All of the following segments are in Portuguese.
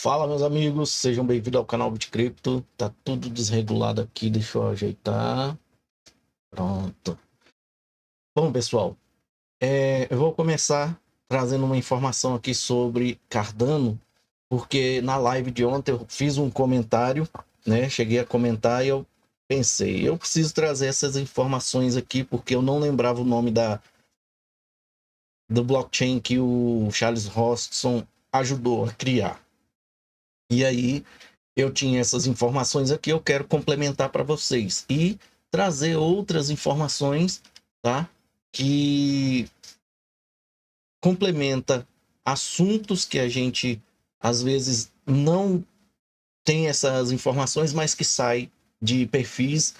Fala, meus amigos, sejam bem-vindos ao canal BitCrypto. Tá tudo desregulado aqui, deixa eu ajeitar. Pronto. Bom, pessoal, eu vou começar trazendo uma informação aqui sobre Cardano, porque na live de ontem eu fiz um comentário, né? Cheguei a comentar e eu pensei, eu preciso trazer essas informações aqui porque eu não lembrava o nome do blockchain que o Charles Hoskinson ajudou a criar. E aí eu tinha essas informações aqui, eu quero complementar para vocês e trazer outras informações, tá? Que complementa assuntos que a gente às vezes não tem essas informações, mas que sai de perfis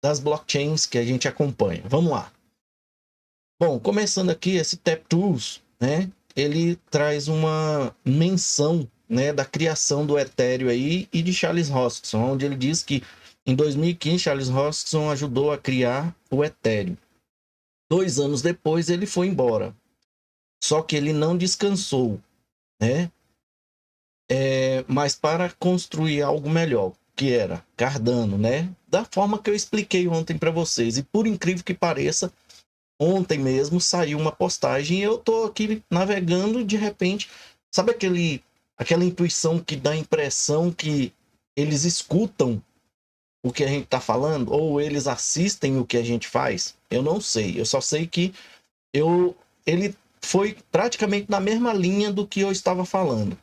das blockchains que a gente acompanha. Vamos lá. Bom, começando aqui, esse TapTools, né? Ele traz uma menção, né, da criação do Ethereum aí e de Charles Hoskinson, onde ele diz que em 2015 Charles Hoskinson ajudou a criar o Ethereum. 2 anos depois ele foi embora. Só que ele não descansou, né? Mas para construir algo melhor, que era Cardano, né? Da forma que eu expliquei ontem para vocês. E por incrível que pareça, ontem mesmo saiu uma postagem e eu tô aqui navegando, de repente, sabe aquela intuição que dá a impressão que eles escutam o que a gente tá falando ou eles assistem o que a gente faz? Eu não sei, eu só sei que ele foi praticamente na mesma linha do que eu estava falando.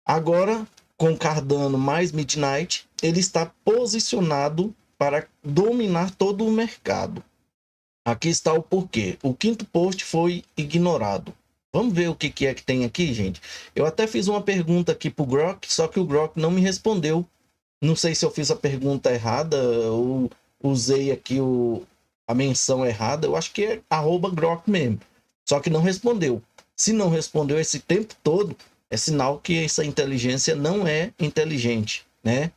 Agora, com Cardano mais Midnight, ele está posicionado para dominar todo o mercado. Aqui está o porquê. O quinto post foi ignorado. Vamos ver o que é que tem aqui, gente. Eu até fiz uma pergunta aqui pro Grok, só que o Grok não me respondeu. Não sei se eu fiz a pergunta errada ou usei aqui a menção errada. Eu acho que é @Grok mesmo. Só que não respondeu. Se não respondeu esse tempo todo, é sinal que essa inteligência não é inteligente, né?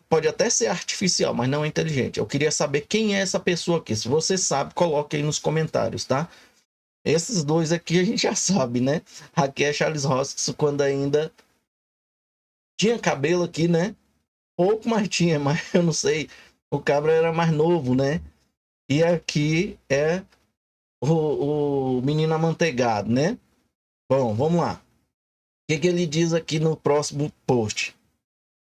Pode até ser artificial, mas não é inteligente. Eu queria saber quem é essa pessoa aqui. Se você sabe, coloque aí nos comentários, tá? Esses dois aqui a gente já sabe, né? Aqui é Charles Hoskinson quando ainda tinha cabelo aqui, né? Pouco mais tinha, mas eu não sei. O cabra era mais novo, né? E aqui é o menino amanteigado, né? Bom, vamos lá. O que ele diz aqui no próximo post?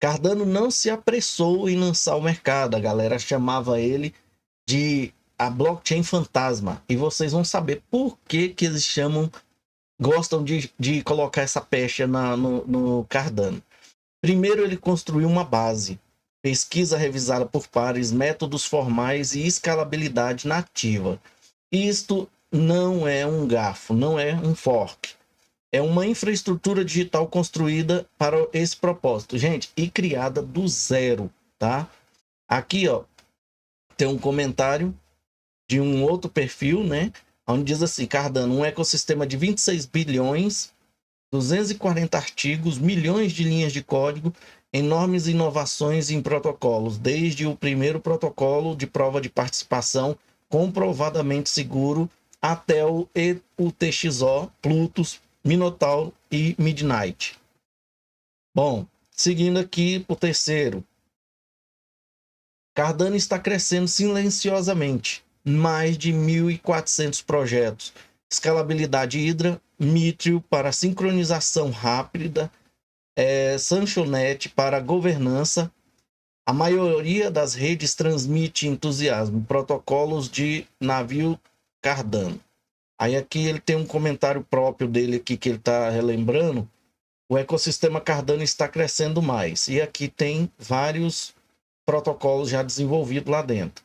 Cardano não se apressou em lançar o mercado. A galera chamava ele de a blockchain fantasma. E vocês vão saber por que eles gostam de colocar essa pecha no Cardano. Primeiro, ele construiu uma base, pesquisa revisada por pares, métodos formais e escalabilidade nativa. Isto não é um garfo, não é um fork. É uma infraestrutura digital construída para esse propósito, gente, e criada do zero, tá? Aqui, ó, tem um comentário de um outro perfil, né? Onde diz assim: Cardano, um ecossistema de 26 bilhões, 240 artigos, milhões de linhas de código, enormes inovações em protocolos, desde o primeiro protocolo de prova de participação comprovadamente seguro até o UTXO, Plutus, Minotaur e Midnight. Bom, seguindo aqui o terceiro. Cardano está crescendo silenciosamente. Mais de 1.400 projetos. Escalabilidade Hydra, Mithril para sincronização rápida, Sanchonet para governança. A maioria das redes transmite entusiasmo. Protocolos de navio Cardano. Aí aqui ele tem um comentário próprio dele aqui que ele está relembrando. O ecossistema Cardano está crescendo mais. E aqui tem vários protocolos já desenvolvidos lá dentro.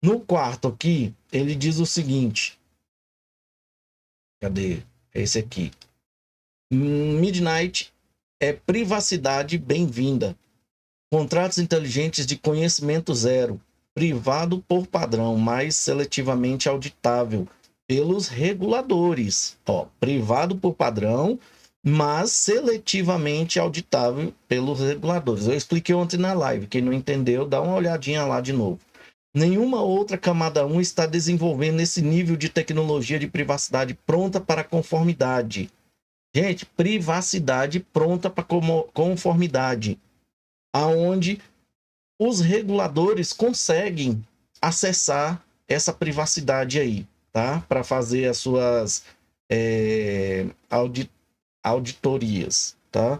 No quarto aqui, ele diz o seguinte. Cadê? Esse aqui. Midnight é privacidade bem-vinda. Contratos inteligentes de conhecimento zero. Privado por padrão, mas seletivamente auditável pelos reguladores. Ó, privado por padrão, mas seletivamente auditável pelos reguladores. Eu expliquei ontem na live. Quem não entendeu, dá uma olhadinha lá de novo. Nenhuma outra camada 1 está desenvolvendo esse nível de tecnologia de privacidade pronta para conformidade. Gente, privacidade pronta para conformidade, aonde os reguladores conseguem acessar essa privacidade aí, tá? Para fazer as suas auditorias, tá?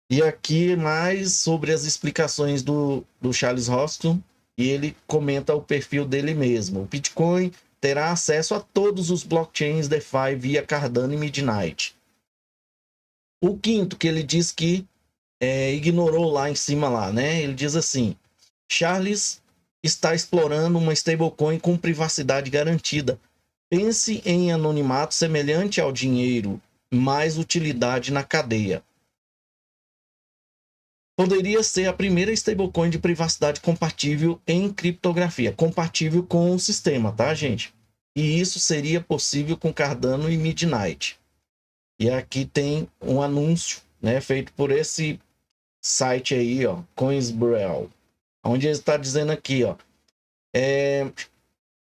E aqui mais sobre as explicações do Charles Hoskinson, e ele comenta o perfil dele mesmo. O Bitcoin terá acesso a todos os blockchains DeFi via Cardano e Midnight. O quinto, que ele diz que ignorou lá em cima lá, né? Ele diz assim: Charles está explorando uma stablecoin com privacidade garantida. Pense em anonimato semelhante ao dinheiro, mais utilidade na cadeia. Poderia ser a primeira stablecoin de privacidade compatível em criptografia, compatível com o sistema, tá, gente? E isso seria possível com Cardano e Midnight. E aqui tem um anúncio, né, feito por esse site aí, ó, Coinsbrail, onde ele está dizendo aqui, ó,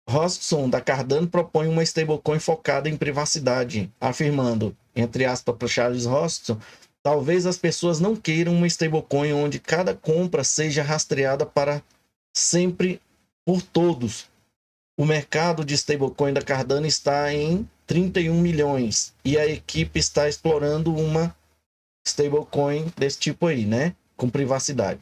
Hoskinson da Cardano propõe uma stablecoin focada em privacidade, afirmando, entre aspas, para Charles Hoskinson, talvez as pessoas não queiram uma stablecoin onde cada compra seja rastreada para sempre por todos. O mercado de stablecoin da Cardano está em 31 milhões e a equipe está explorando uma stablecoin desse tipo aí, né? Com privacidade.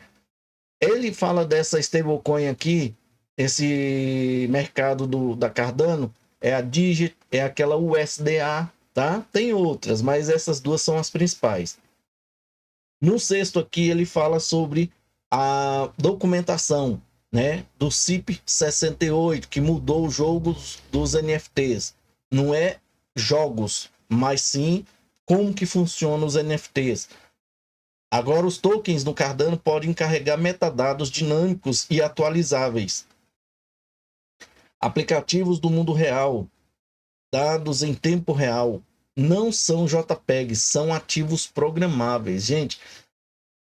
Ele fala dessa stablecoin aqui, esse mercado da Cardano, é a Digit, é aquela USDA, tá? Tem outras, mas essas duas são as principais. No sexto aqui ele fala sobre a documentação, né, do CIP 68, que mudou o jogo dos NFTs. Não é jogos, mas sim como que funcionam os NFTs. Agora os tokens no Cardano podem carregar metadados dinâmicos e atualizáveis. Aplicativos do mundo real, dados em tempo real, não são JPEGs, são ativos programáveis. Gente,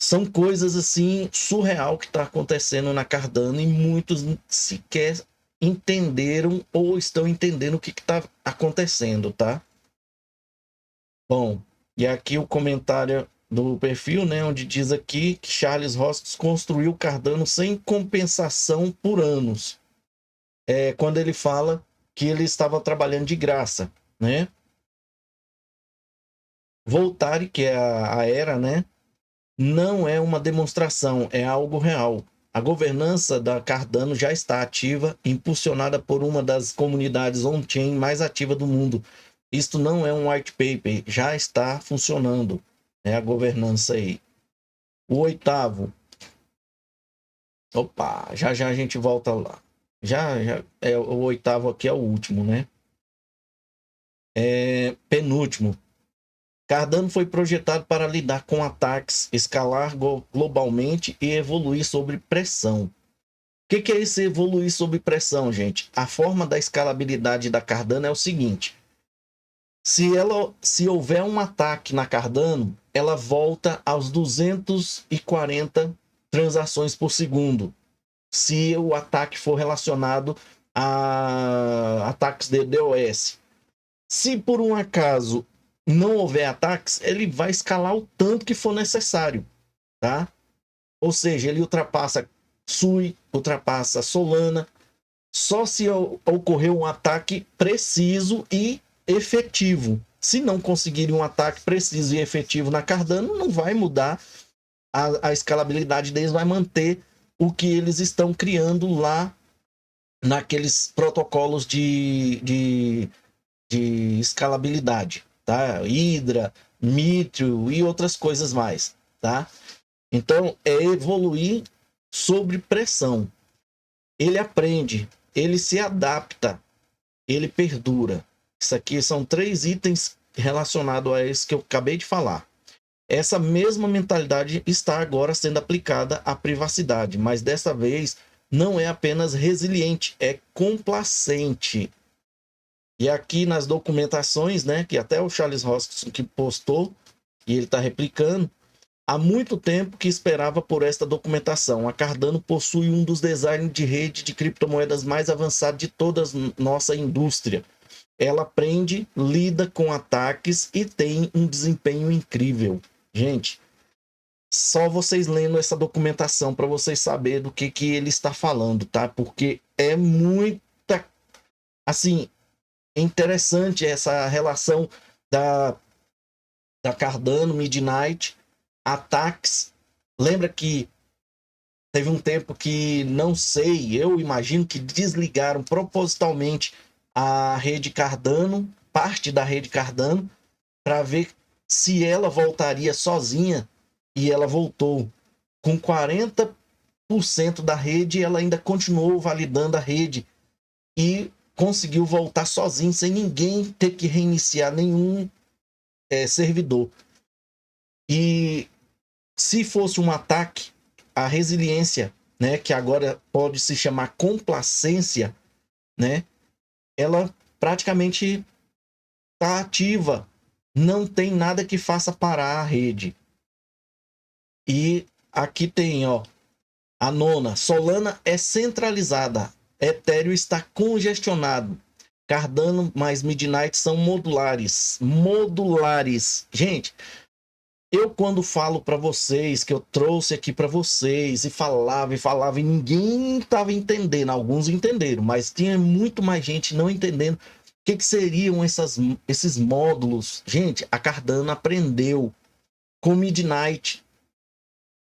são coisas assim surreal que está acontecendo na Cardano e muitos sequer entenderam ou estão entendendo o que está acontecendo, tá? Bom, e aqui o comentário do perfil, né, onde diz aqui que Charles Hoskinson construiu Cardano sem compensação por anos. Quando ele fala que ele estava trabalhando de graça, né? Voltare, que é a era, né? Não é uma demonstração, é algo real. A governança da Cardano já está ativa, impulsionada por uma das comunidades on-chain mais ativas do mundo. Isto não é um white paper, já está funcionando. É a governança aí. O oitavo. Opa, já a gente volta lá. Já o oitavo aqui é o último, né? Penúltimo. Cardano foi projetado para lidar com ataques, escalar globalmente e evoluir sob pressão. O que é esse evoluir sob pressão, gente? A forma da escalabilidade da Cardano é o seguinte: se houver um ataque na Cardano, ela volta aos 240 transações por segundo. Se o ataque for relacionado a ataques de DOS. Se por um acaso não houver ataques, ele vai escalar o tanto que for necessário, tá? Ou seja, ele ultrapassa Sui, ultrapassa Solana, só se ocorrer um ataque preciso e efetivo. Se não conseguirem um ataque preciso e efetivo na Cardano, não vai mudar a escalabilidade deles, vai manter o que eles estão criando lá naqueles protocolos de escalabilidade, tá? Hydra, Mithril e outras coisas mais, tá? Então, é evoluir sob pressão. Ele aprende, ele se adapta, ele perdura. Isso aqui são 3 itens relacionados a esse que eu acabei de falar. Essa mesma mentalidade está agora sendo aplicada à privacidade, mas dessa vez não é apenas resiliente, é complacente. E aqui nas documentações, né, que até o Charles Hoskinson que postou, e ele está replicando, há muito tempo que esperava por esta documentação. A Cardano possui um dos designs de rede de criptomoedas mais avançados de toda a nossa indústria. ela aprende, lida com ataques e tem um desempenho incrível. Gente, só vocês lendo essa documentação para vocês saberem do que ele está falando, tá? Porque é muita, assim, interessante essa relação da, da Cardano, Midnight, ataques. Lembra que teve um tempo que, não sei, eu imagino que desligaram propositalmente a rede Cardano, parte da rede Cardano, para ver se ela voltaria sozinha, e ela voltou com 40% da rede, ela ainda continuou validando a rede e conseguiu voltar sozinho, sem ninguém ter que reiniciar nenhum servidor. E se fosse um ataque, a resiliência, né, que agora pode se chamar complacência, né, ela praticamente está ativa. Não tem nada que faça parar a rede. E aqui tem, ó, a nona. Solana é centralizada. Ethereum está congestionado. Cardano mais Midnight são modulares. Modulares. Gente, eu quando falo para vocês, que eu trouxe aqui para vocês, e falava e ninguém estava entendendo. Alguns entenderam, mas tinha muito mais gente não entendendo o que seriam esses módulos. Gente, a Cardano aprendeu com Midnight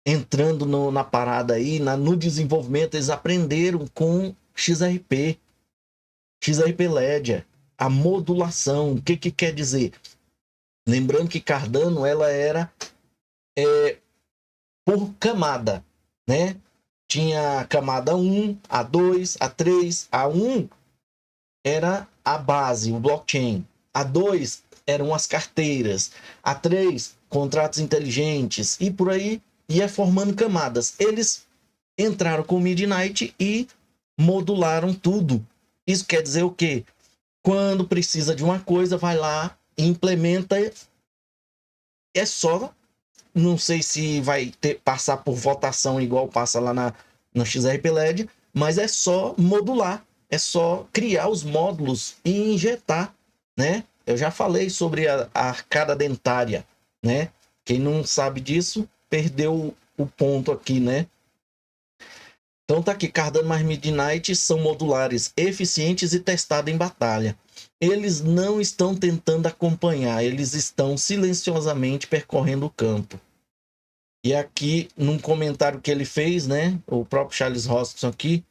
entrando na parada aí, no desenvolvimento. Eles aprenderam com XRP Ledger, a modulação. O que quer dizer? Lembrando que Cardano, ela era por camada, né? Tinha a camada 1, a 2, a 3, a 1 era a base, o blockchain. A 2 eram as carteiras. A 3, contratos inteligentes. E por aí ia formando camadas. Eles entraram com o Midnight e modularam tudo. Isso quer dizer o quê? Quando precisa de uma coisa, vai lá, implementa. É só, não sei se vai passar por votação igual passa lá na XRP LED, mas é só modular. É só criar os módulos e injetar, né? Eu já falei sobre a arcada dentária, né? Quem não sabe disso, perdeu o ponto aqui, né? Então tá aqui, Cardano mais Midnight são modulares, eficientes e testados em batalha. Eles não estão tentando acompanhar, eles estão silenciosamente percorrendo o campo. E aqui, num comentário que ele fez, né, o próprio Charles Hoskinson aqui,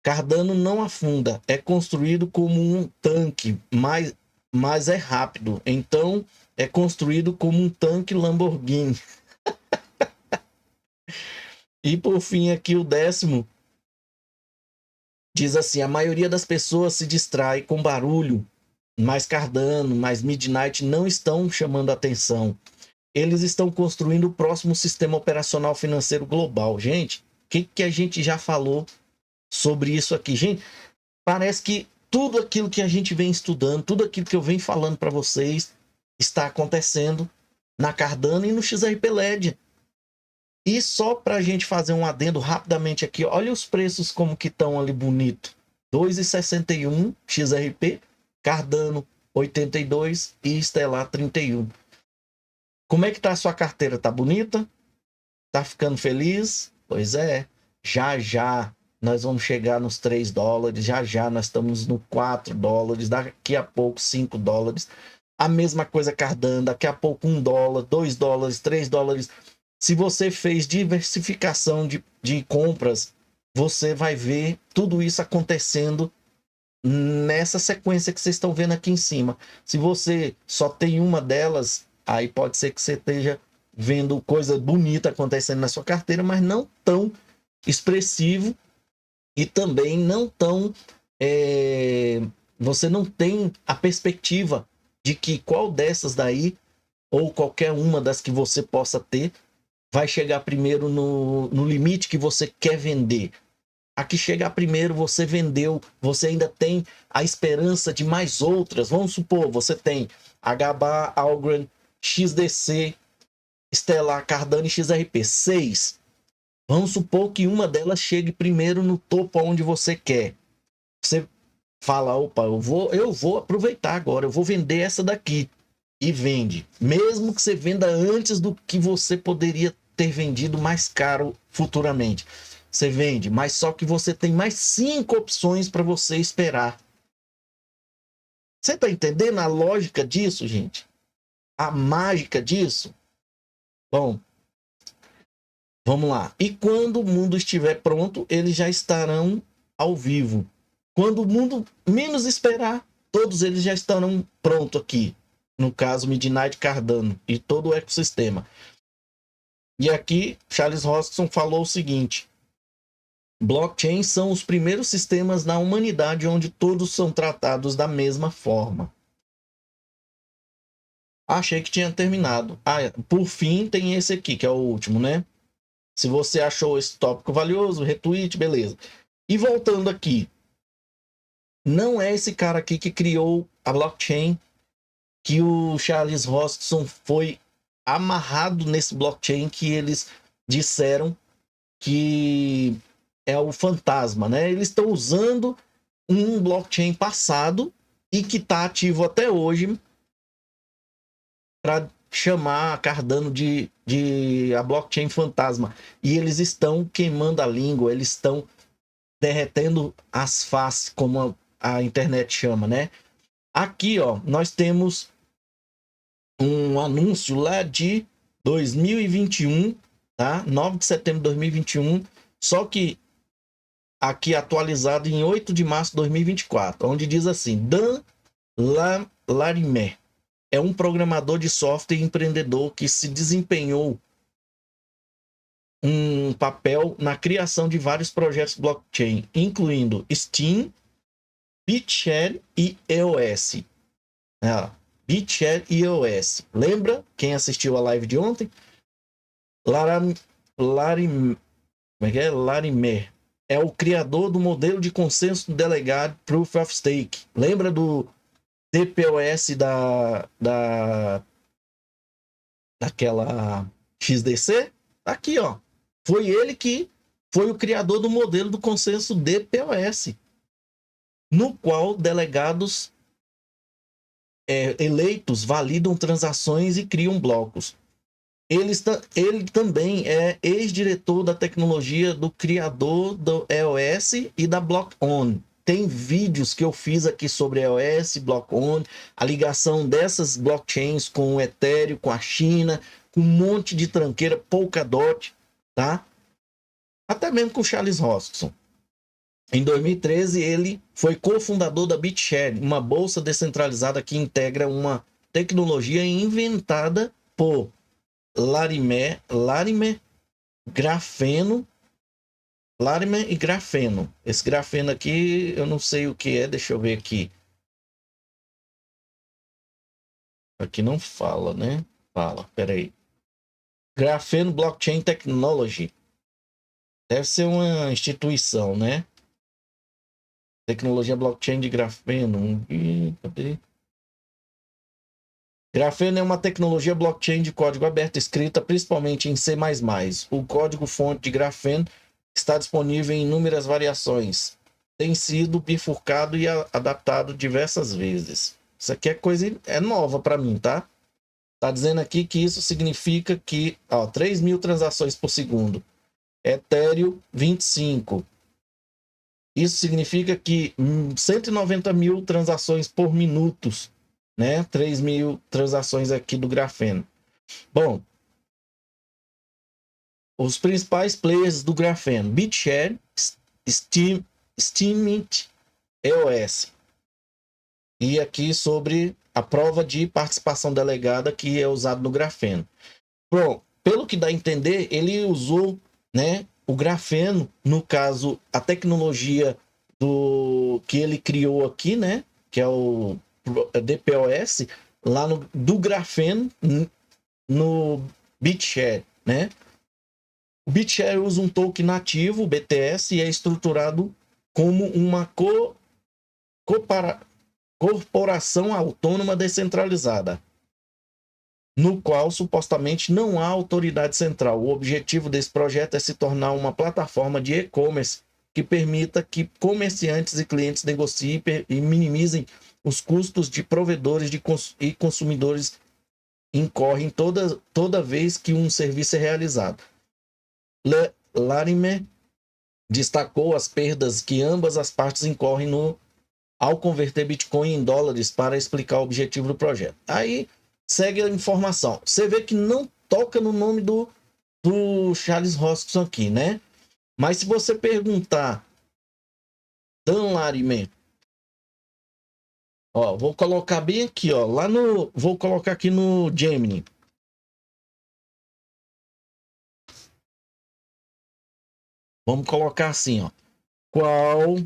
Cardano não afunda, é construído como um tanque, mas é rápido. Então, é construído como um tanque Lamborghini. E por fim, aqui o 10º diz assim: a maioria das pessoas se distrai com barulho, mas Cardano, mais Midnight não estão chamando atenção. Eles estão construindo o próximo sistema operacional financeiro global. Gente, o que a gente já falou sobre isso aqui? Gente, parece que tudo aquilo que a gente vem estudando, tudo aquilo que eu venho falando para vocês, está acontecendo na Cardano e no XRP LED. E só para a gente fazer um adendo rapidamente aqui, olha os preços como que estão ali bonito. 2,61 XRP, Cardano 82 e Stellar 31. Como é que tá a sua carteira? Tá bonita? Tá ficando feliz? Pois é. Já já nós vamos chegar nos 3 dólares, já já nós estamos no 4 dólares, daqui a pouco 5 dólares. A mesma coisa Cardano, daqui a pouco 1 dólar, 2 dólares, 3 dólares. Se você fez diversificação de compras, você vai ver tudo isso acontecendo nessa sequência que vocês estão vendo aqui em cima. Se você só tem uma delas, aí pode ser que você esteja vendo coisa bonita acontecendo na sua carteira, mas não tão expressivo e também não tão... você não tem a perspectiva de que qual dessas daí, ou qualquer uma das que você possa ter, vai chegar primeiro no limite que você quer vender. A que chegar primeiro, você vendeu, você ainda tem a esperança de mais outras. Vamos supor, você tem HBA, Algorand, XDC, Stellar, Cardano e XRP, 6. Vamos supor que uma delas chegue primeiro no topo onde você quer. Você fala, opa, eu vou aproveitar agora, eu vou vender essa daqui. E vende. Mesmo que você venda antes do que você poderia ter vendido mais caro futuramente. Você vende, mas só que você tem mais 5 opções para você esperar. Você está entendendo a lógica disso, gente? A mágica disso? Bom, vamos lá. E quando o mundo estiver pronto, eles já estarão ao vivo. Quando o mundo menos esperar, todos eles já estarão prontos aqui. No caso, Midnight, Cardano e todo o ecossistema. E aqui, Charles Hoskinson falou o seguinte: blockchains são os primeiros sistemas na humanidade onde todos são tratados da mesma forma. Achei que tinha terminado. Por fim, tem esse aqui, que é o último, né? Se você achou esse tópico valioso, retweet, beleza. E voltando aqui, não é esse cara aqui que criou a blockchain, que o Charles Hoskinson foi amarrado nesse blockchain que eles disseram que é o fantasma, né? Eles estão usando um blockchain passado e que está ativo até hoje para chamar a Cardano de a blockchain fantasma. E eles estão queimando a língua, eles estão derretendo as faces, como a internet chama, né? Aqui, ó, nós temos um anúncio lá de 2021, tá? 9 de setembro de 2021, só que aqui atualizado em 8 de março de 2024, onde diz assim: Dan Larimer é um programador de software e empreendedor que se desempenhou um papel na criação de vários projetos blockchain, incluindo Steam, BitShare e EOS. BitShare e EOS. Lembra quem assistiu a live de ontem? Larimer é o criador do modelo de consenso delegado Proof of Stake. Lembra do DPoS daquela XDC? Aqui, ó. Foi ele que foi o criador do modelo do consenso DPoS, no qual delegados eleitos validam transações e criam blocos. Ele também é ex-diretor da tecnologia do criador do EOS e da BlockOn. Tem vídeos que eu fiz aqui sobre EOS, BlockOn, a ligação dessas blockchains com o Ethereum, com a China, com um monte de tranqueira, Polkadot, tá? Até mesmo com o Charles Hoskinson. Em 2013, ele foi cofundador da BitShare, uma bolsa descentralizada que integra uma tecnologia inventada por Larimer e grafeno. Esse grafeno aqui, eu não sei o que é, deixa eu ver aqui. Aqui não fala, né? Fala, peraí. Grafeno Blockchain Technology. Deve ser uma instituição, né? Tecnologia blockchain de grafeno. Cadê? Grafeno é uma tecnologia blockchain de código aberto escrita principalmente em C++. O código-fonte de grafeno está disponível em inúmeras variações. Tem sido bifurcado e adaptado diversas vezes. Isso aqui é nova para mim, tá? Tá dizendo aqui que isso significa que 3.000 transações por segundo. Ethereum 25. Isso significa que 190.000 transações por minuto, né? 3.000 transações aqui do grafeno. Bom, os principais players do grafeno: BitShare, Steam, EOS. E aqui sobre a prova de participação delegada que é usado no grafeno. Bom, pelo que dá a entender, ele usou, né, o grafeno, no caso, a tecnologia que ele criou aqui, né, que é o DPoS, lá do grafeno no BitShare, né? O BitShare usa um token nativo, BTS, e é estruturado como uma corporação autônoma descentralizada, no qual supostamente não há autoridade central. O objetivo desse projeto é se tornar uma plataforma de e-commerce que permita que comerciantes e clientes negociem e minimizem os custos de provedores e consumidores incorrem toda vez que um serviço é realizado. Larimer destacou as perdas que ambas as partes incorrem ao converter Bitcoin em dólares para explicar o objetivo do projeto. Aí segue a informação. Você vê que não toca no nome do Charles Hoskinson aqui, né? Mas se você perguntar Dan Larimer, ó, vou colocar bem aqui, ó, vou colocar aqui no Gemini. Vamos colocar assim, ó. Qual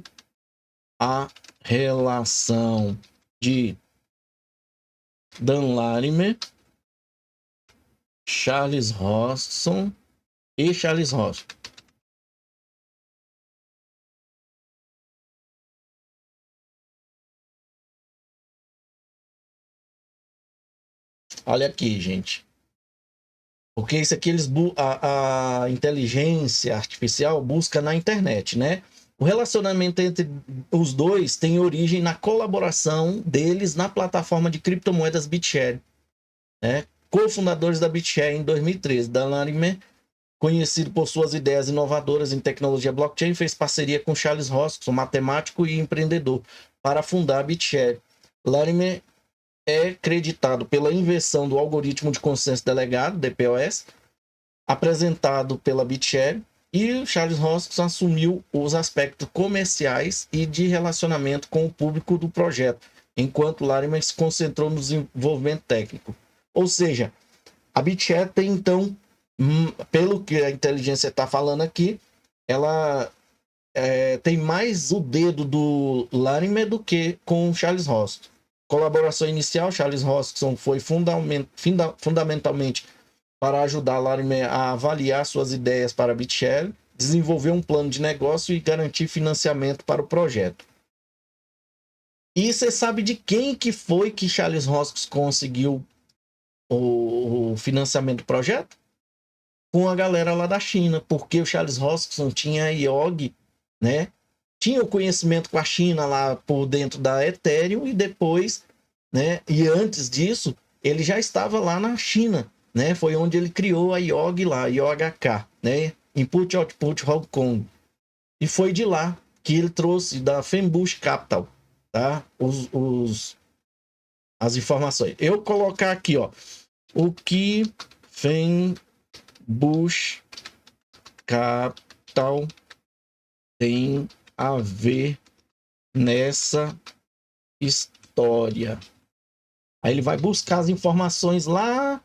a relação de Dan Larimer, Charles Hoskinson e Charles Hoskinson? Olha aqui, gente. Porque isso aqui a inteligência artificial busca na internet, né? O relacionamento entre os dois tem origem na colaboração deles na plataforma de criptomoedas BitShare, né? Co-fundadores da BitShare em 2013. Dan Larimer, conhecido por suas ideias inovadoras em tecnologia blockchain, fez parceria com Charles Hoskinson, matemático e empreendedor, para fundar a BitShare. Larimer é creditado pela invenção do algoritmo de consenso delegado, DPoS, apresentado pela BitShare, e Charles Hoskinson assumiu os aspectos comerciais e de relacionamento com o público do projeto, enquanto Larimer se concentrou no desenvolvimento técnico. Ou seja, a BitShare tem, então, pelo que a inteligência está falando aqui, ela tem mais o dedo do Larimer do que com o Charles Hoskinson. Colaboração inicial, Charles Hoskinson foi fundamentalmente para ajudar Larimer a avaliar suas ideias para a BitShare, desenvolver um plano de negócio e garantir financiamento para o projeto. E você sabe de quem que foi que Charles Hoskinson conseguiu o financiamento do projeto? Com a galera lá da China, porque o Charles Hoskinson tinha a IOG, né? Tinha o conhecimento com a China lá por dentro da Ethereum e depois, né? E antes disso, ele já estava lá na China, né? Foi onde ele criou a IOG lá, IOHK, né? Input Output Hong Kong. E foi de lá que ele trouxe da Fenbush Capital, tá? As informações. Eu colocar aqui, ó, o que Fenbush Capital tem a ver nessa história. Aí ele vai buscar as informações lá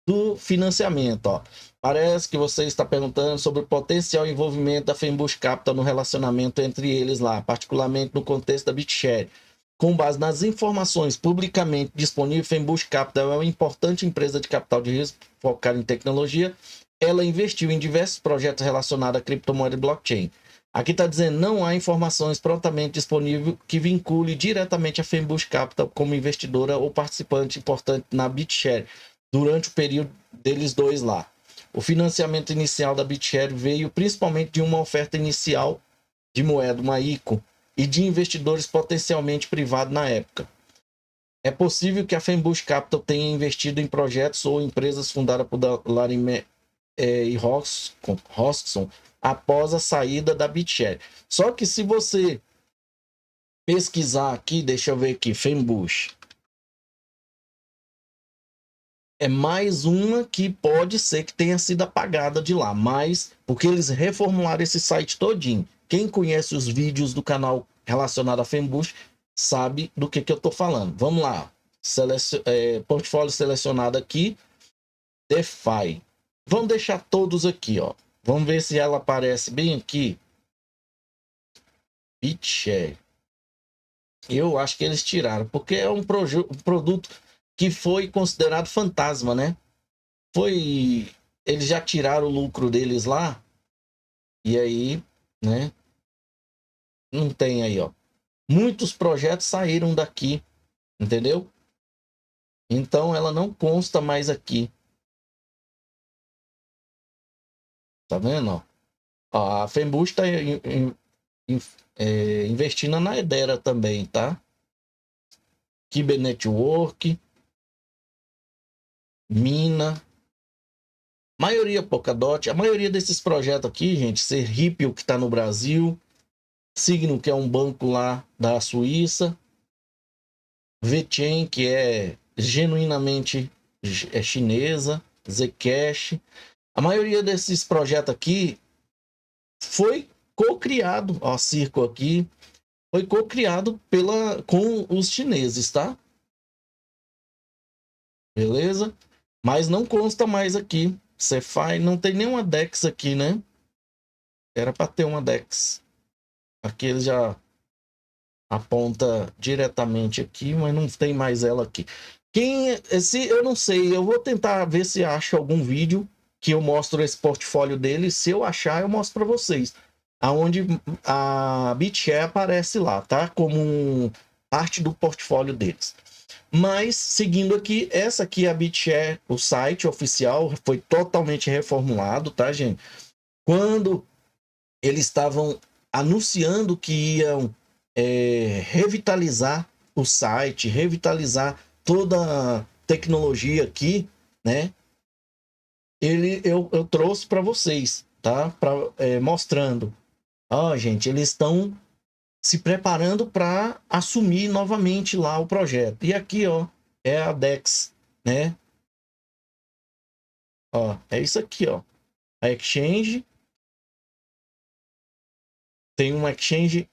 do financiamento, ó. Parece que você está perguntando sobre o potencial envolvimento da Fenbush Capital no relacionamento entre eles lá, particularmente no contexto da BitShare. Com base nas informações publicamente disponíveis, Fenbush Capital é uma importante empresa de capital de risco focada em tecnologia. Ela investiu em diversos projetos relacionados à criptomoeda e blockchain. Aqui está dizendo, não há informações prontamente disponíveis que vincule diretamente a Fenbush Capital como investidora ou participante importante na BitShare durante o período deles dois lá. O financiamento inicial da BitShare veio principalmente de uma oferta inicial de moeda, uma ICO, e de investidores potencialmente privados na época. É possível que a Fenbush Capital tenha investido em projetos ou empresas fundadas por Larimer e Hoskinson após a saída da BitShare. Só que se você pesquisar aqui, deixa eu ver aqui, Fenbush, é mais uma que pode ser que tenha sido apagada de lá, mas porque eles reformularam esse site todinho. Quem conhece os vídeos do canal relacionado a Fenbush sabe do que eu estou falando. Vamos lá, portfólio selecionado aqui, DeFi. Vamos deixar todos aqui, ó. Vamos ver se ela aparece bem aqui. BitShare. Eu acho que eles tiraram, porque é um produto que foi considerado fantasma, né? Eles já tiraram o lucro deles lá, e aí, né? Não tem aí, ó. Muitos projetos saíram daqui, entendeu? Então ela não consta mais aqui. Tá vendo, ó? A Fenbush investindo na Edera também, tá? Kiber Network, Mina, maioria Polkadot, a maioria desses projetos aqui, gente, ser Ripple, que está no Brasil, Signum, que é um banco lá da Suíça, VeChain, que é genuinamente chinesa, Zcash. A maioria desses projetos aqui foi co-criado, ó, Circo aqui, foi co-criado com os chineses, tá? Beleza? Mas não consta mais aqui. Cefi não tem nenhuma DEX aqui, né? Era para ter uma DEX. Aqui ele já aponta diretamente aqui, mas não tem mais ela aqui. Eu não sei, eu vou tentar ver se acho algum vídeo que eu mostro esse portfólio dele. Se eu achar, eu mostro para vocês. Aonde a BitShare aparece lá, tá? Como parte do portfólio deles. Mas, seguindo aqui, essa aqui é a BitShare, o site oficial, foi totalmente reformulado, tá, gente? Quando eles estavam anunciando que iam revitalizar o site, revitalizar toda a tecnologia aqui, né? Eu trouxe para vocês, tá? Mostrando. Ó, gente, eles estão se preparando para assumir novamente lá o projeto. E aqui, ó, é a DEX, né? Ó, é isso aqui, ó. A Exchange. Tem uma Exchange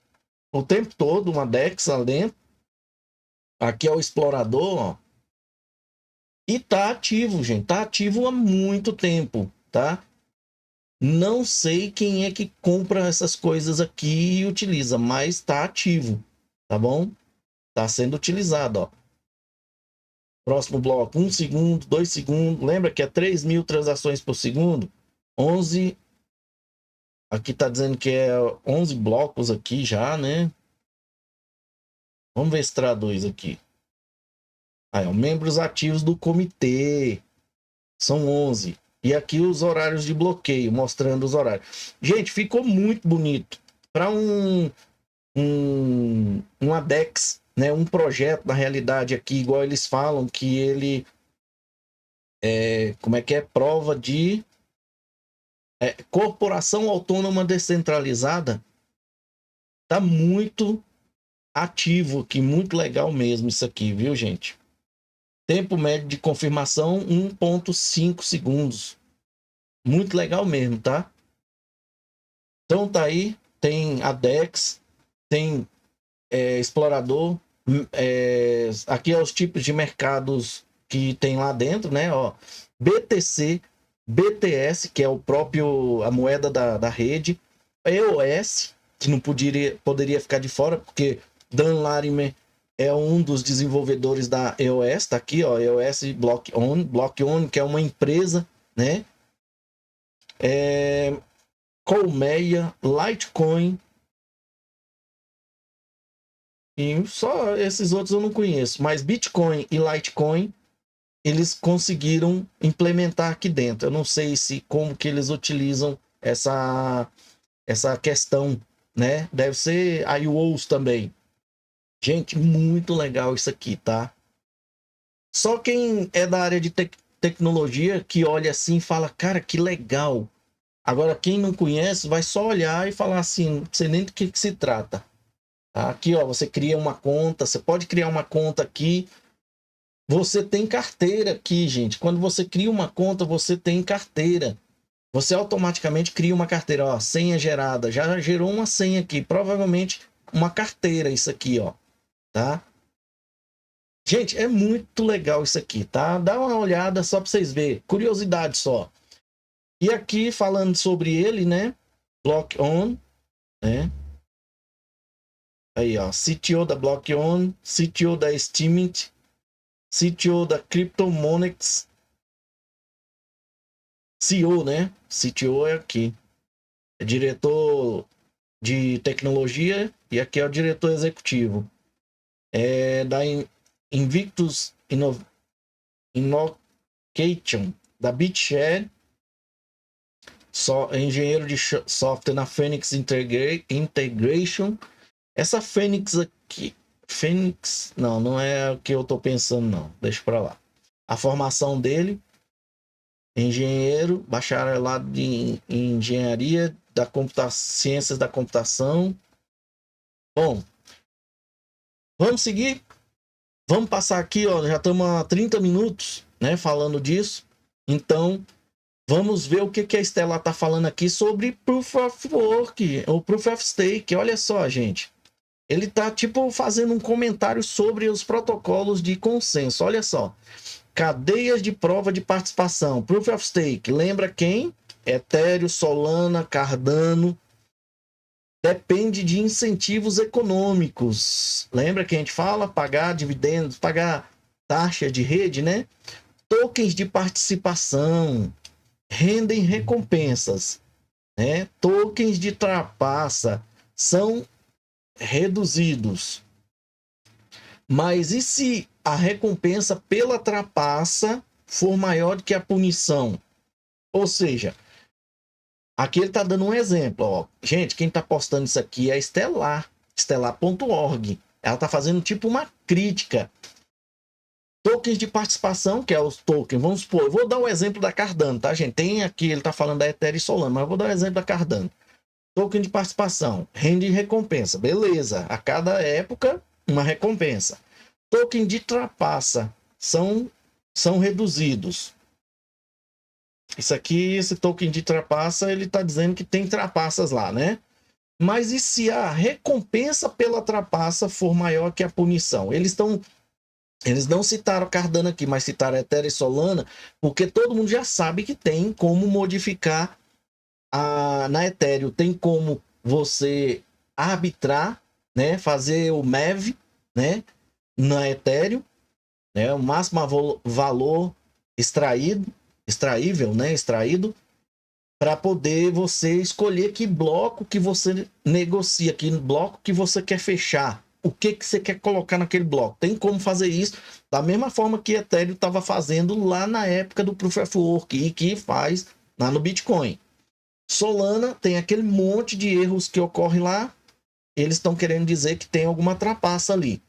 o tempo todo, uma DEX lá dentro. Aqui é o explorador, ó. E tá ativo, gente. Tá ativo há muito tempo, tá? Não sei quem é que compra essas coisas aqui e utiliza, mas tá ativo, tá bom? Tá sendo utilizado, ó. Próximo bloco, 1 segundo, 2 segundos. Lembra que é 3.000 transações por segundo? 11. Aqui tá dizendo que é 11 blocos aqui já, né? Vamos ver se traduz aqui. Aí, ó, membros ativos do comitê. São 11. E aqui os horários de bloqueio, mostrando os horários. Gente, ficou muito bonito. Para um ADEX, né? Um projeto, na realidade, aqui, igual eles falam, que ele como é que é? Prova de corporação autônoma descentralizada. Tá muito ativo aqui, muito legal mesmo isso aqui, viu, gente? Tempo médio de confirmação, 1,5 segundos. Muito legal mesmo, tá? Então tá aí, tem a DEX, tem explorador, aqui é os tipos de mercados que tem lá dentro, né? Ó, BTC, BTS, que é a moeda da rede, EOS, que não poderia ficar de fora, porque Dan Larimer é um dos desenvolvedores da EOS, tá aqui, ó, EOS Block On, que é uma empresa, né? Colmeia, Litecoin, e só esses outros eu não conheço, mas Bitcoin e Litecoin eles conseguiram implementar aqui dentro. Eu não sei se como que eles utilizam essa questão, né? Deve ser IOs também. Gente, muito legal isso aqui, tá? Só quem é da área de tecnologia que olha assim e fala, cara, que legal. Agora, quem não conhece vai só olhar e falar assim, não sei nem do que se trata. Aqui, ó, você cria uma conta, você pode criar uma conta aqui. Você tem carteira aqui, gente. Quando você cria uma conta, você tem carteira. Você automaticamente cria uma carteira, ó, senha gerada. Já gerou uma senha aqui, provavelmente uma carteira isso aqui, ó, tá? Gente, é muito legal isso aqui, tá? Dá uma olhada só para vocês verem. Curiosidade só. E aqui falando sobre ele, né? Block On, né? Aí, ó, CTO da Block On, CTO da Steemit, CTO da CryptoMonex, CEO, né? CTO é aqui. É diretor de tecnologia e aqui é o diretor executivo. Da Invictus Innovation, da BitShare, engenheiro de software na Phoenix Integration. Essa Phoenix aqui, Phoenix, não é o que eu tô pensando, não. Deixa pra lá. A formação dele, engenheiro, bacharelado em engenharia da ciências da computação. Bom, vamos seguir. Vamos passar aqui, ó, já estamos há 30 minutos, né, falando disso. Então, vamos ver o que a Estela tá falando aqui sobre Proof of Work, ou Proof of Stake. Olha só, gente. Ele tá, tipo, fazendo um comentário sobre os protocolos de consenso. Olha só. Cadeias de prova de participação. Proof of Stake. Lembra quem? Ethereum, Solana, Cardano. Depende de incentivos econômicos. Lembra que a gente fala? Pagar dividendos, pagar taxa de rede, né? Tokens de participação. Rendem recompensas. Né? Tokens de trapaça são reduzidos. Mas e se a recompensa pela trapaça for maior do que a punição? Ou seja, aqui ele está dando um exemplo. Ó. Gente, quem está postando isso aqui é a Stellar, stellar.org. Ela está fazendo tipo uma crítica. Tokens de participação, que é os tokens, vamos supor, eu vou dar um exemplo da Cardano, tá, gente? Tem aqui, ele está falando da Ethereum e Solana, mas eu vou dar um exemplo da Cardano. Token de participação, rende recompensa, beleza. A cada época, uma recompensa. Token de trapaça são reduzidos. Isso aqui, esse token de trapaça, ele está dizendo que tem trapaças lá, né? Mas e se a recompensa pela trapaça for maior que a punição? Eles não citaram Cardano aqui, mas citaram Ethereum e Solana, porque todo mundo já sabe que tem como modificar na Ethereum, tem como você arbitrar, né, fazer o MEV, né, na Ethereum, né, o máximo valor extraível, né, extraído, para poder você escolher que bloco que você negocia, que bloco que você quer fechar, o que você quer colocar naquele bloco. Tem como fazer isso da mesma forma que Ethereum estava fazendo lá na época do Proof of Work e que faz lá no Bitcoin. Solana tem aquele monte de erros que ocorrem lá. Eles estão querendo dizer que tem alguma trapaça ali.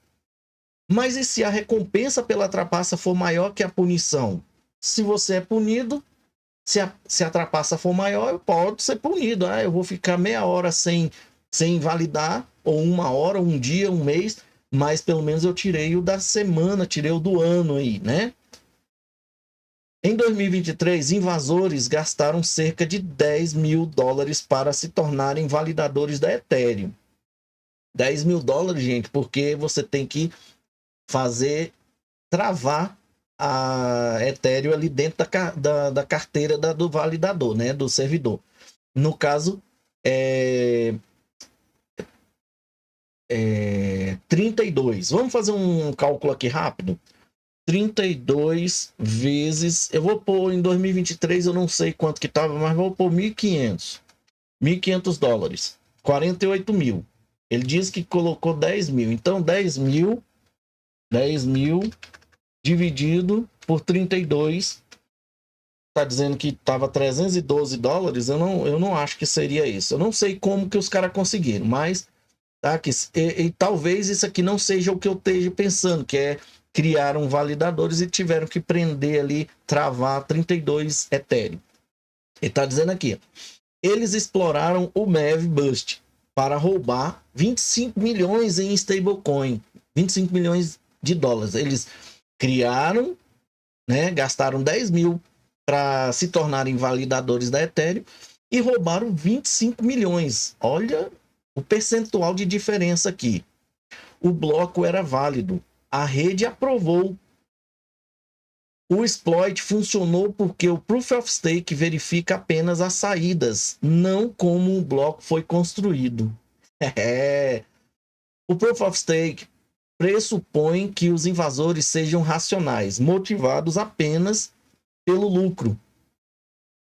Mas e se a recompensa pela trapaça for maior que a punição? Se você é punido, se a trapaça for maior, pode ser punido. Ah, eu vou ficar meia hora sem invalidar, ou uma hora, um dia, um mês, mas pelo menos eu tirei o da semana, tirei o do ano aí, né? Em 2023, invasores gastaram cerca de 10 mil dólares para se tornarem validadores da Ethereum. 10 mil dólares, gente, porque você tem que travar a Ethereum ali dentro da carteira do validador, né, do servidor. No caso, 32. Vamos fazer um cálculo aqui rápido? 32 vezes, eu vou pôr em 2023, eu não sei quanto que tava, mas vou pôr 1.500 dólares, 48 mil. Ele diz que colocou 10 mil, então 10 mil dividido por 32, tá dizendo que tava 312 dólares, eu não acho que seria isso. Eu não sei como que os caras conseguiram, mas tá, e talvez isso aqui não seja o que eu esteja pensando, que é criaram validadores e tiveram que prender ali, travar 32 Ethereum. Ele está dizendo aqui, eles exploraram o MEV Bust para roubar 25 milhões em stablecoin, 25 milhões de dólares. Eles criaram, né, gastaram 10 mil para se tornarem validadores da Ethereum e roubaram 25 milhões. Olha o percentual de diferença aqui. O bloco era válido. A rede aprovou. O exploit funcionou porque o Proof of Stake verifica apenas as saídas, não como o bloco foi construído. O Proof of Stake pressupõe que os invasores sejam racionais, motivados apenas pelo lucro.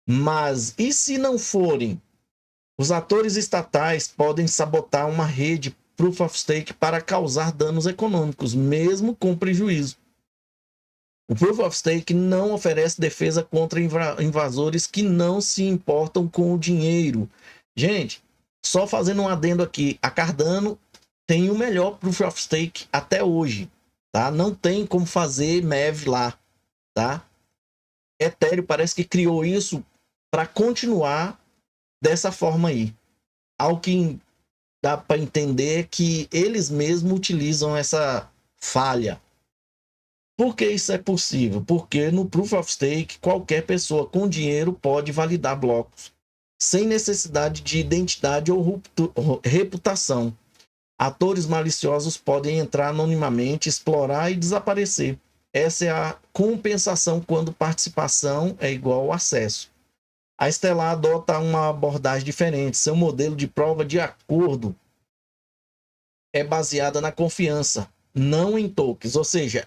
Mas e se não forem? Os atores estatais podem sabotar uma rede Proof of Stake para causar danos econômicos, mesmo com prejuízo. O Proof of Stake não oferece defesa contra invasores que não se importam com o dinheiro. Gente, só fazendo um adendo aqui, a Cardano tem o melhor Proof of Stake até hoje, tá? Não tem como fazer MEV lá, tá? Ethereum parece que criou isso para continuar dessa forma aí. Ao que dá para entender que eles mesmos utilizam essa falha. Por que isso é possível? Porque no Proof of Stake, qualquer pessoa com dinheiro pode validar blocos, sem necessidade de identidade ou reputação. Atores maliciosos podem entrar anonimamente, explorar e desaparecer. Essa é a compensação quando participação é igual ao acesso. A Stellar adota uma abordagem diferente. Seu modelo de prova de acordo é baseada na confiança, não em tokens. Ou seja,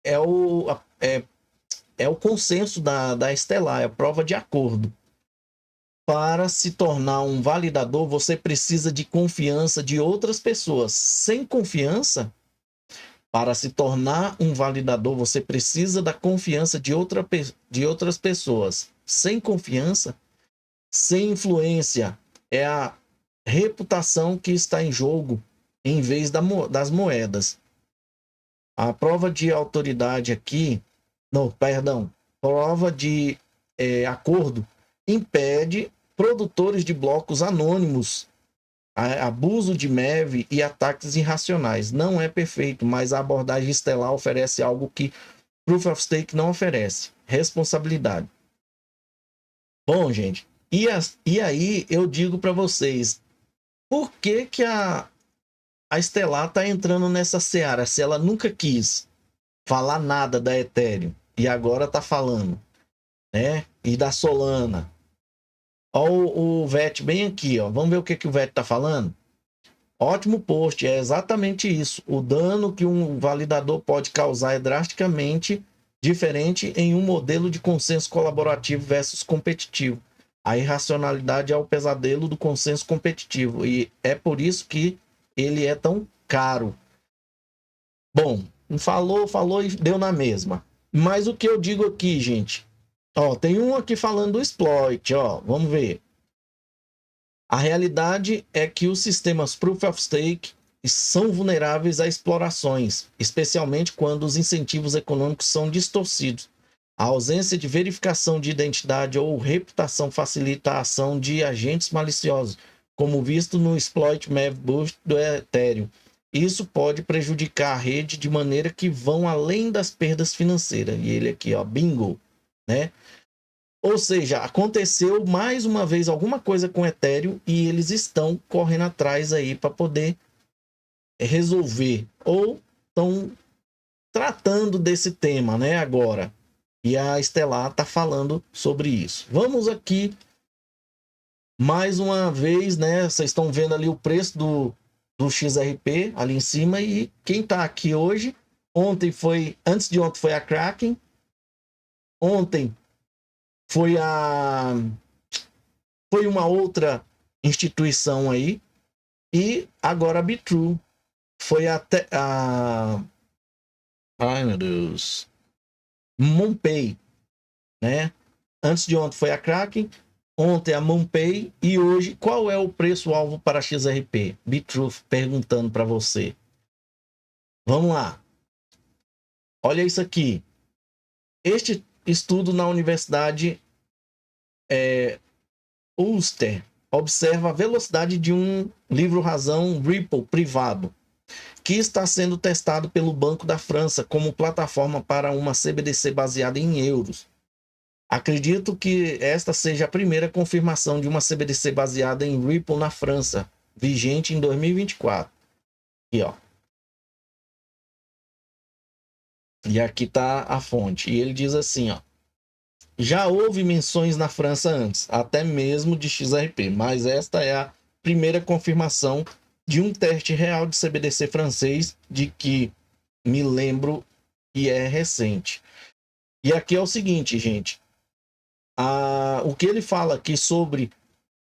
é o consenso da Stellar, é a prova de acordo. Para se tornar um validador, você precisa de confiança de outras pessoas. Sem confiança, para se tornar um validador, você precisa da confiança de outras pessoas. Sem confiança, sem influência, é a reputação que está em jogo em vez das moedas. A prova de autoridade aqui, não, perdão, prova de acordo impede produtores de blocos anônimos, abuso de MEV e ataques irracionais. Não é perfeito, mas a abordagem Stellar oferece algo que Proof of Stake não oferece: responsabilidade. Bom, gente, e aí eu digo para vocês, por que que a Stellar está entrando nessa seara, se ela nunca quis falar nada da Ethereum e agora está falando, né? E da Solana. Olha o VET bem aqui, ó. Vamos ver o que o VET está falando? Ótimo post, é exatamente isso. O dano que um validador pode causar é drasticamente diferente em um modelo de consenso colaborativo versus competitivo. A irracionalidade é o pesadelo do consenso competitivo e é por isso que ele é tão caro. Bom, falou e deu na mesma. Mas o que eu digo aqui, gente, ó, tem um aqui falando do exploit, ó, vamos ver. A realidade é que os sistemas Proof of Stake são vulneráveis a explorações, especialmente quando os incentivos econômicos são distorcidos. A ausência de verificação de identidade ou reputação facilita a ação de agentes maliciosos, como visto no exploit MEV Boost do Ethereum. Isso pode prejudicar a rede de maneira que vão além das perdas financeiras. E ele aqui, ó, bingo, né? Ou seja, aconteceu mais uma vez alguma coisa com o Ethereum e eles estão correndo atrás aí para poder resolver, ou estão tratando desse tema, né, agora. E a Stellar está falando sobre isso. Vamos aqui mais uma vez, né? Vocês estão vendo ali o preço do XRP ali em cima, e quem está aqui hoje, antes de ontem foi a Kraken, ontem foi uma outra instituição aí, e agora a Bitrue foi até ai meu Deus, MoonPay, né? Antes de ontem foi a Kraken, ontem a MoonPay, e hoje qual é o preço-alvo para XRP? Bitrue perguntando para você. Vamos lá. Olha isso aqui. Este estudo na Universidade Ulster observa a velocidade de um livro-razão Ripple privado, que está sendo testado pelo Banco da França como plataforma para uma CBDC baseada em euros. Acredito que esta seja a primeira confirmação de uma CBDC baseada em Ripple na França, vigente em 2024. Aqui, ó. E aqui está a fonte. E ele diz assim, ó: já houve menções na França antes, até mesmo de XRP, mas esta é a primeira confirmação de um teste real de CBDC francês de que me lembro, e é recente. E aqui é o seguinte, gente. O que ele fala aqui sobre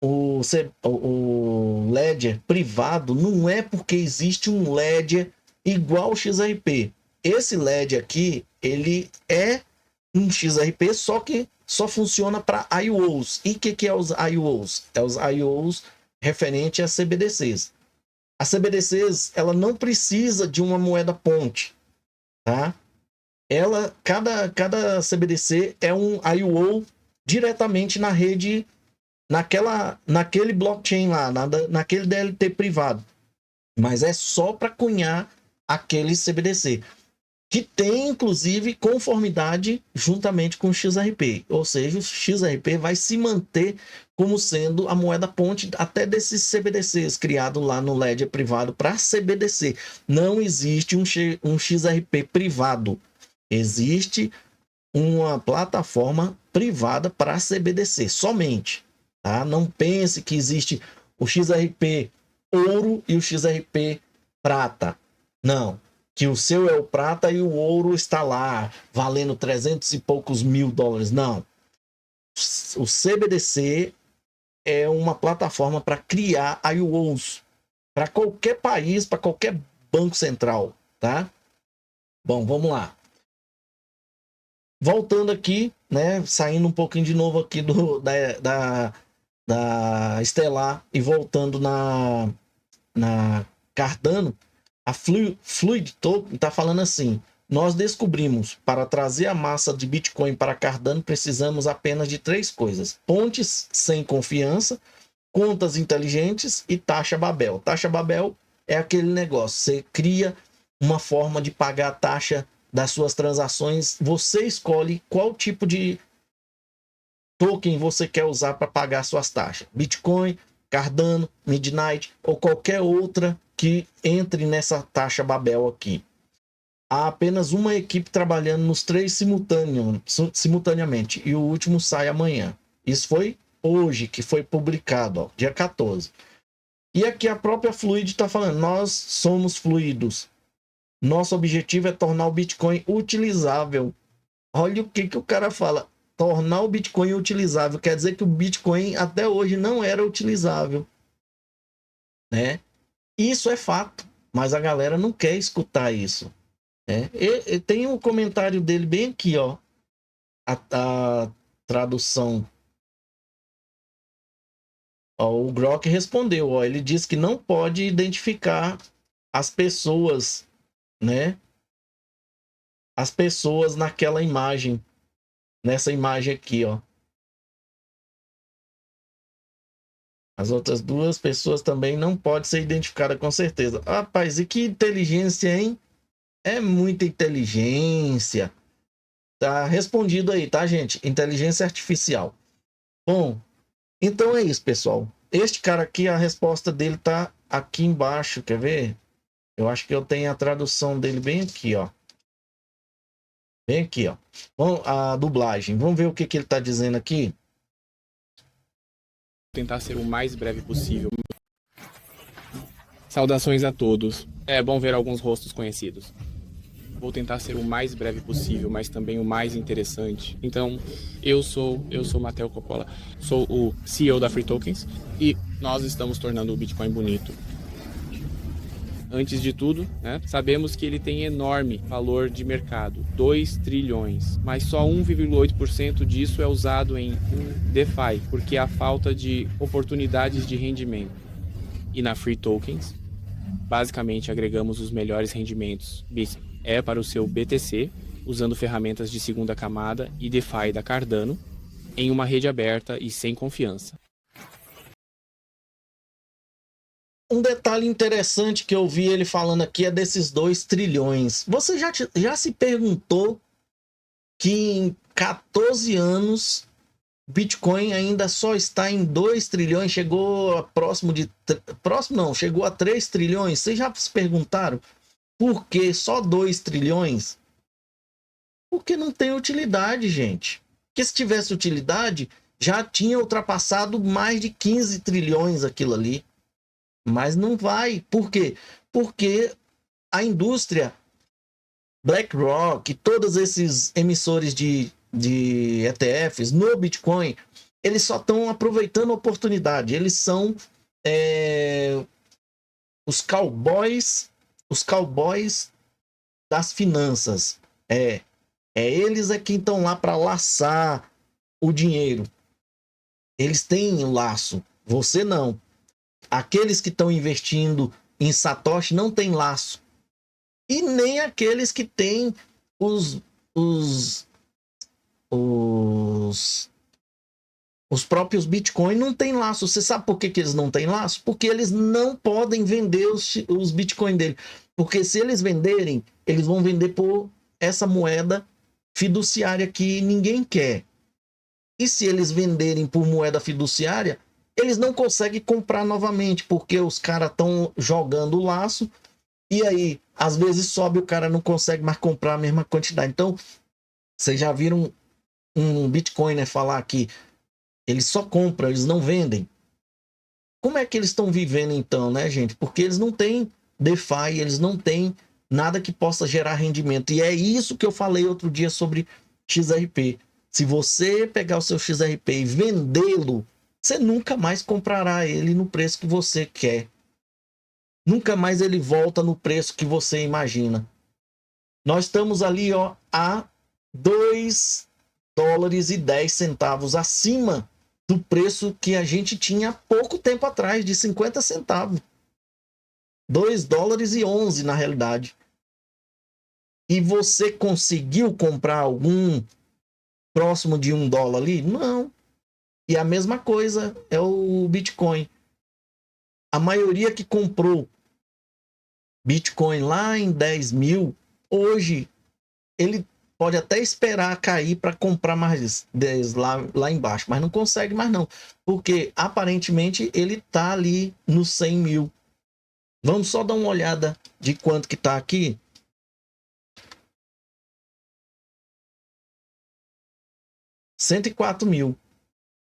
o Ledger privado não é porque existe um Ledger igual ao XRP. esse LED aqui, ele é um XRP, só que só funciona para IOs. E o que é os IOs? É os IOs referente a CBDCs. A CBDCs, ela não precisa de uma moeda ponte, tá? Cada CBDC é um IO diretamente na rede, naquele blockchain lá, naquele DLT privado. Mas é só para cunhar aquele CBDC, que tem, inclusive, conformidade juntamente com o XRP. Ou seja, o XRP vai se manter como sendo a moeda ponte até desses CBDCs criados lá no Ledger privado para CBDC. Não existe um XRP privado. Existe uma plataforma privada para CBDC somente. Tá? Não pense que existe o XRP ouro e o XRP prata. Não. Que o seu é o prata e o ouro está lá, valendo 300 e poucos mil dólares. Não. O CBDC é uma plataforma para criar IOs para qualquer país, para qualquer banco central, tá? Bom, vamos lá. Voltando aqui, né? Saindo um pouquinho de novo aqui da Stellar e voltando na Cardano. A Fluid Token está falando assim: nós descobrimos, para trazer a massa de Bitcoin para Cardano, precisamos apenas de 3 coisas: pontes sem confiança, contas inteligentes e taxa Babel. Taxa Babel é aquele negócio, você cria uma forma de pagar a taxa das suas transações, você escolhe qual tipo de token você quer usar para pagar suas taxas: Bitcoin, Cardano, Midnight ou qualquer outra que entre nessa taxa Babel aqui. Há apenas uma equipe trabalhando nos 3 simultaneamente e o último sai amanhã. Isso foi hoje que foi publicado, ó, dia 14. E aqui a própria Fluid está falando: nós somos fluidos. Nosso objetivo é tornar o Bitcoin utilizável. Olha o que o cara fala: tornar o Bitcoin utilizável. Quer dizer que o Bitcoin até hoje não era utilizável, né? Isso é fato, mas a galera não quer escutar isso, né? E tem um comentário dele bem aqui, ó. A tradução. Ó, o Grok respondeu, ó. Ele diz que não pode identificar as pessoas, né? As pessoas naquela imagem, nessa imagem aqui, ó. As outras 2 pessoas também não pode ser identificada com certeza. Rapaz, e que inteligência, hein? É muita inteligência. Tá respondido aí, tá, gente? Inteligência artificial. Bom, então é isso, pessoal. Este cara aqui, a resposta dele tá aqui embaixo, quer ver? Eu acho que eu tenho a tradução dele bem aqui, ó. Bem aqui, ó. Bom, a dublagem. Vamos ver o que ele tá dizendo aqui. Tentar ser o mais breve possível. Saudações a todos. É bom ver alguns rostos conhecidos. Vou tentar ser o mais breve possível, mas também o mais interessante. Então, eu sou Matheus Coppola, sou o CEO da Free Tokens e nós estamos tornando o Bitcoin bonito. Antes de tudo, né, sabemos que ele tem enorme valor de mercado, 2 trilhões, mas só 1,8% disso é usado em DeFi, porque há falta de oportunidades de rendimento. E na Free Tokens, basicamente agregamos os melhores rendimentos. É para o seu BTC, usando ferramentas de segunda camada e DeFi da Cardano, em uma rede aberta e sem confiança. Um detalhe interessante que eu vi ele falando aqui é desses 2 trilhões. Você já se perguntou que em 14 anos Bitcoin ainda só está em 2 trilhões, chegou próximo não, chegou a 3 trilhões. Vocês já se perguntaram por que só 2 trilhões? Porque não tem utilidade, gente. Porque se tivesse utilidade, já tinha ultrapassado mais de 15 trilhões aquilo ali. Mas não vai. Por quê? Porque a indústria, BlackRock, todos esses emissores de ETFs no Bitcoin, eles só estão aproveitando a oportunidade. Eles são os cowboys das finanças. Eles é quem estão lá para laçar o dinheiro. Eles têm laço, você não. Aqueles que estão investindo em Satoshi não tem laço. E nem aqueles que têm os próprios Bitcoin não tem laço. Você sabe por que eles não têm laço? Porque eles não podem vender os Bitcoin dele. Porque se eles venderem, eles vão vender por essa moeda fiduciária que ninguém quer. E se eles venderem por moeda fiduciária, eles não conseguem comprar novamente, porque os caras estão jogando o laço, e aí, às vezes sobe, o cara não consegue mais comprar a mesma quantidade. Então, vocês já viram um Bitcoiner falar que eles só compram, eles não vendem. Como é que eles estão vivendo então, né, gente? Porque eles não têm DeFi, eles não têm nada que possa gerar rendimento. E é isso que eu falei outro dia sobre XRP. Se você pegar o seu XRP e vendê-lo, você nunca mais comprará ele no preço que você quer. Nunca mais ele volta no preço que você imagina. Nós estamos ali, ó, a $2,10 acima do preço que a gente tinha há pouco tempo atrás, de 50 centavos. $2,11 na realidade. E você conseguiu comprar algum próximo de $1 ali? Não. E a mesma coisa é o Bitcoin. A maioria que comprou Bitcoin lá em 10 mil, hoje ele pode até esperar cair para comprar mais 10 lá embaixo, mas não consegue mais não, porque aparentemente ele está ali nos 100 mil. Vamos só dar uma olhada de quanto que está aqui. $104 mil.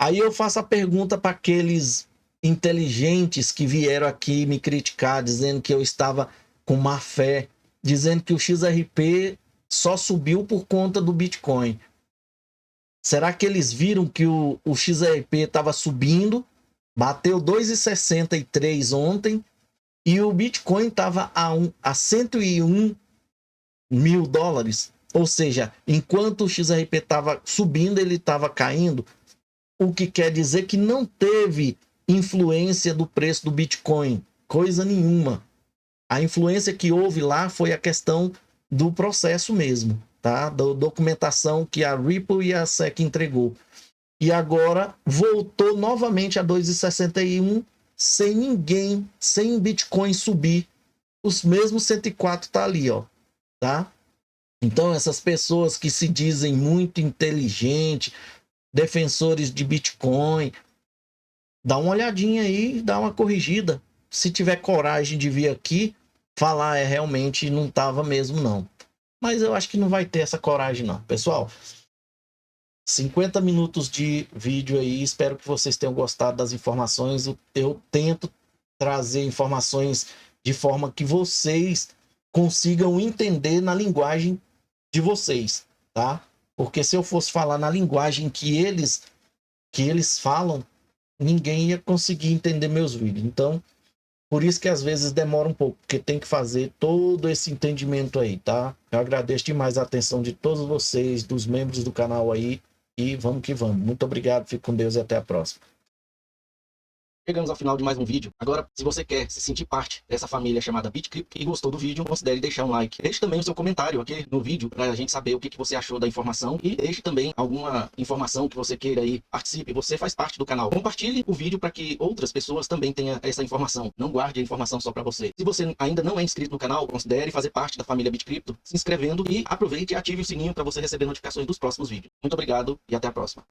Aí eu faço a pergunta para aqueles inteligentes que vieram aqui me criticar, dizendo que eu estava com má fé, dizendo que o XRP só subiu por conta do Bitcoin. Será que eles viram que o XRP estava subindo, bateu 2,63 ontem, e o Bitcoin estava a 101 mil dólares? Ou seja, enquanto o XRP estava subindo, ele estava caindo, o que quer dizer que não teve influência do preço do Bitcoin, coisa nenhuma. A influência que houve lá foi a questão do processo mesmo, tá? Da documentação que a Ripple e a SEC entregou. E agora voltou novamente a 2,61 sem ninguém, sem Bitcoin subir. Os mesmos 104 tá ali, ó, tá? Então essas pessoas que se dizem muito inteligentes, defensores de Bitcoin, dá uma olhadinha aí, dá uma corrigida. Se tiver coragem de vir aqui falar, realmente não tava mesmo não. Mas eu acho que não vai ter essa coragem não. Pessoal, 50 minutos de vídeo aí, espero que vocês tenham gostado das informações. Eu tento trazer informações de forma que vocês consigam entender na linguagem de vocês, tá? Porque se eu fosse falar na linguagem que eles falam, ninguém ia conseguir entender meus vídeos. Então, por isso que às vezes demora um pouco, porque tem que fazer todo esse entendimento aí, tá? Eu agradeço demais a atenção de todos vocês, dos membros do canal aí, e vamos que vamos. Muito obrigado, fique com Deus e até a próxima. Chegamos ao final de mais um vídeo. Agora, se você quer se sentir parte dessa família chamada BitCrypto e gostou do vídeo, considere deixar um like. Deixe também o seu comentário aqui no vídeo para a gente saber o que você achou da informação. E deixe também alguma informação que você queira aí. Participe, você faz parte do canal. Compartilhe o vídeo para que outras pessoas também tenham essa informação. Não guarde a informação só para você. Se você ainda não é inscrito no canal, considere fazer parte da família BitCrypto, se inscrevendo e aproveite e ative o sininho para você receber notificações dos próximos vídeos. Muito obrigado e até a próxima.